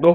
2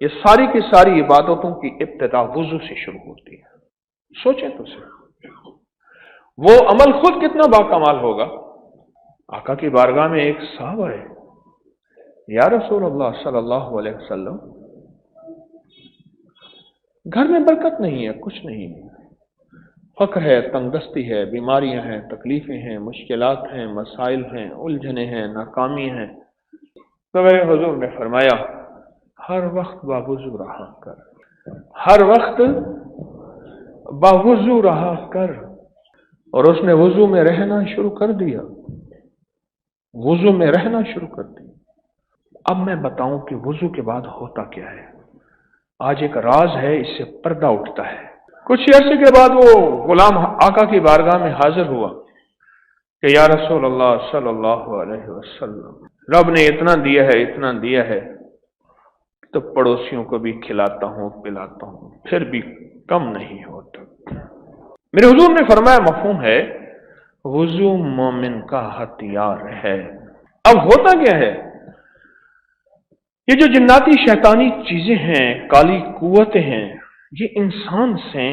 یہ ساری کی ساری عبادتوں کی ابتدا وضو سے شروع ہوتی ہے. سوچیں تو صرف وہ عمل خود کتنا باکمال ہوگا. آقا کی بارگاہ میں ایک صحابہ ہے، یا رسول اللہ صلی اللہ علیہ وسلم، گھر میں برکت نہیں ہے، کچھ نہیں ہے، فقر ہے، تنگ دستی ہے، بیماریاں ہیں، تکلیفیں ہیں، مشکلات ہیں، مسائل ہیں، الجھنیں ہیں، ناکامی ہیں. تو میرے حضور نے فرمایا ہر وقت باوضو رہا کر، ہر وقت باوضو رہا کر. اور اس نے وضو میں رہنا شروع کر دیا، وضو میں رہنا شروع کر دیا. اب میں بتاؤں کہ وضو کے بعد ہوتا کیا ہے. آج ایک راز ہے، اس سے پردہ اٹھتا ہے. کچھ عرصے کے بعد وہ غلام آقا کی بارگاہ میں حاضر ہوا کہ یا رسول اللہ صلی اللہ علیہ وسلم، رب نے اتنا دیا ہے، اتنا دیا ہے، تو پڑوسیوں کو بھی کھلاتا ہوں، پلاتا ہوں، پھر بھی کم نہیں ہوتا. میرے حضور نے فرمایا مفہوم ہے، وضو مومن کا ہتھیار ہے. اب ہوتا کیا ہے، یہ جو جناتی شیطانی چیزیں ہیں، کالی قوتیں ہیں، یہ انسان سے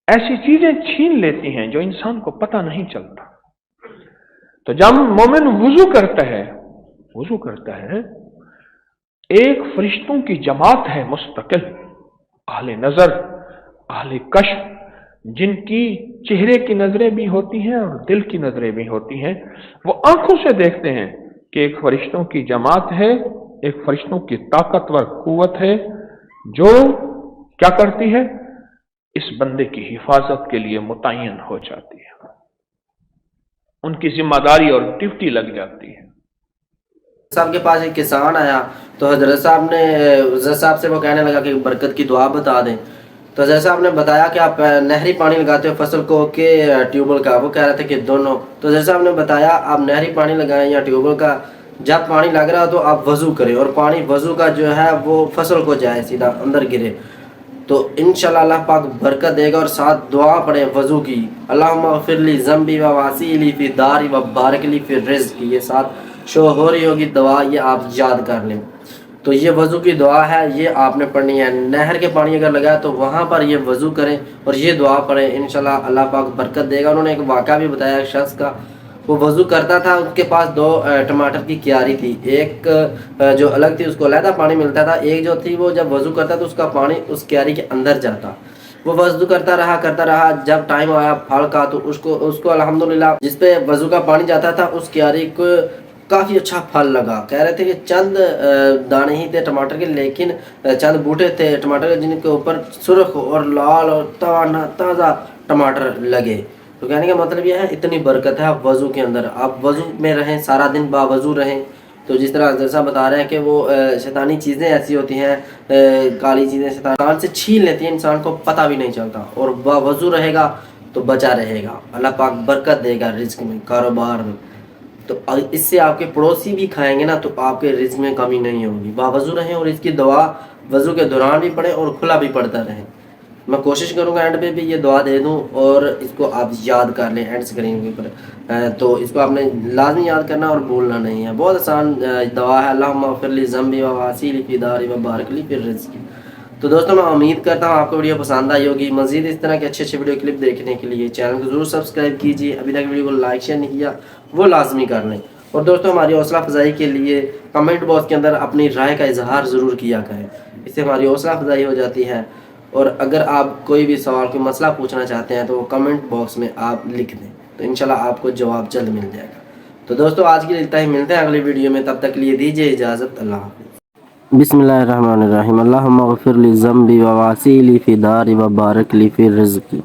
ایسی چیزیں چھین لیتی ہیں جو انسان کو پتہ نہیں چلتا. تو جب مومن وضو کرتا ہے ایک فرشتوں کی جماعت ہے مستقل، اہل نظر، اہل کشف، جن کی چہرے کی نظریں بھی ہوتی ہیں اور دل کی نظریں بھی ہوتی ہیں. وہ آنکھوں سے دیکھتے ہیں کہ ایک فرشتوں کی جماعت ہے، ایک فرشتوں کی طاقتور قوت ہے جو کیا کرتی ہے، اس بندے کی حفاظت کے لیے متعین ہو جاتی ہے، ان کی ذمہ داری اور ڈیوٹی لگ جاتی ہے. صاحب کے پاس ایک کسان آیا تو حضرت صاحب سے وہ کہنے لگا کہ برکت کی دعا بتا دیں. تو حضرت صاحب نے بتایا کہ آپ نہری پانی لگاتے ہو فصل کو کہ ٹیوبل کا. وہ کہہ رہے تھے کہ دونوں. تو حضرت صاحب نے بتایا آپ نہری پانی لگائیں یا ٹیوبل کا، جب پانی لگ رہا ہو تو آپ وضو کریں، اور پانی وضو کا جو ہے وہ فصل کو جائے، سیدھا اندر گرے، تو انشاءاللہ اللہ پاک برکت دے گا. اور ساتھ دعا پڑھیں وضو کی، اللہم اغفر لی ذنبی و واسیلی فی داری و بارک لی فی رزقی. یہ ساتھ شو ہو رہی ہوگی دعا، یہ آپ یاد کر لیں. تو یہ وضو کی دعا ہے، یہ آپ نے پڑھنی ہے. نہر کے پانی اگر لگا تو وہاں پر یہ وضو کریں اور یہ دعا پڑھیں، انشاءاللہ اللہ پاک برکت دے گا. انہوں نے ایک واقعہ بھی بتایا ایک شخص کا. وہ وضو کرتا تھا، اس کے پاس 2 ٹماٹر کی کیاری تھی، ایک جو الگ تھی اس کو علیحدہ پانی ملتا تھا، ایک جو تھی وہ جب وضو کرتا تو اس کا پانی اس کیاری کے اندر جاتا. وہ وضو کرتا رہا، جب ٹائم آیا پھل کا تو اس کو الحمدللہ جس پہ وضو کا پانی جاتا تھا اس کیاری کو کافی اچھا پھل لگا. کہہ رہے تھے کہ چند دانے ہی تھے ٹماٹر کے، لیکن چند بوٹے تھے ٹماٹر کے جن کے اوپر سرخ اور لال اور تازہ ٹماٹر لگے. تو کہنے کا مطلب یہ ہے اتنی برکت ہے آپ وضو کے اندر. آپ وضو میں رہیں، سارا دن باوضو رہیں. تو جس طرح حضرت صاحب بتا رہے ہیں کہ وہ شیطانی چیزیں ایسی ہوتی ہیں، کالی چیزیں شیطان سے چھین لیتی ہیں، انسان کو پتہ بھی نہیں چلتا. اور باوضو رہے گا تو بچا رہے گا، اللہ پاک برکت دے گا رزق میں، کاروبار میں. تو اس سے آپ کے پڑوسی بھی کھائیں گے نا تو آپ کے رزق میں کمی نہیں ہوگی. باوضو رہیں اور اس کی دعا وضو کے دوران بھی پڑھیں اور کھلا بھی پڑھتا رہیں. میں کوشش کروں گا اینڈ پہ بھی یہ دعا دے دوں اور اس کو آپ یاد کر لیں اینڈ اسکرین کے اوپر. تو اس کو آپ نے لازمی یاد کرنا اور بھولنا نہیں ہے. بہت آسان دعا ہے، اللہم اغفر لی ذنبی و واسیلی فی داری و بارک لی فی رزقی. تو دوستوں میں امید کرتا ہوں آپ کو ویڈیو پسند آئی ہوگی. مزید اس طرح کے اچھے ویڈیو کلپ دیکھنے کے لیے چینل کو ضرور سبسکرائب کیجیے. ابھی تک ویڈیو کو لائک شیئر نہیں کیا وہ لازمی کر لیں. اور دوستوں ہماری حوصلہ افزائی کے لیے کمنٹ باکس کے اندر اپنی رائے کا اظہار ضرور کیا کریں، اس سے ہماری حوصلہ افزائی ہو جاتی ہے. اور اگر آپ کوئی بھی سوال کوئی مسئلہ پوچھنا چاہتے ہیں تو وہ کمنٹ باکس میں آپ لکھ دیں، تو انشاءاللہ آپ کو جواب جلد مل جائے گا. تو دوستوں آج کے لیے اتنا ہی، ملتے ہیں اگلی ویڈیو میں، تب تک کے لیے دیجیے اجازت. اللہ حافظ. بسم اللہ الرحمن الرحیم. اللہم اغفر لی ذنبی و واسیلی فی داری و بارک لی فی رزقی.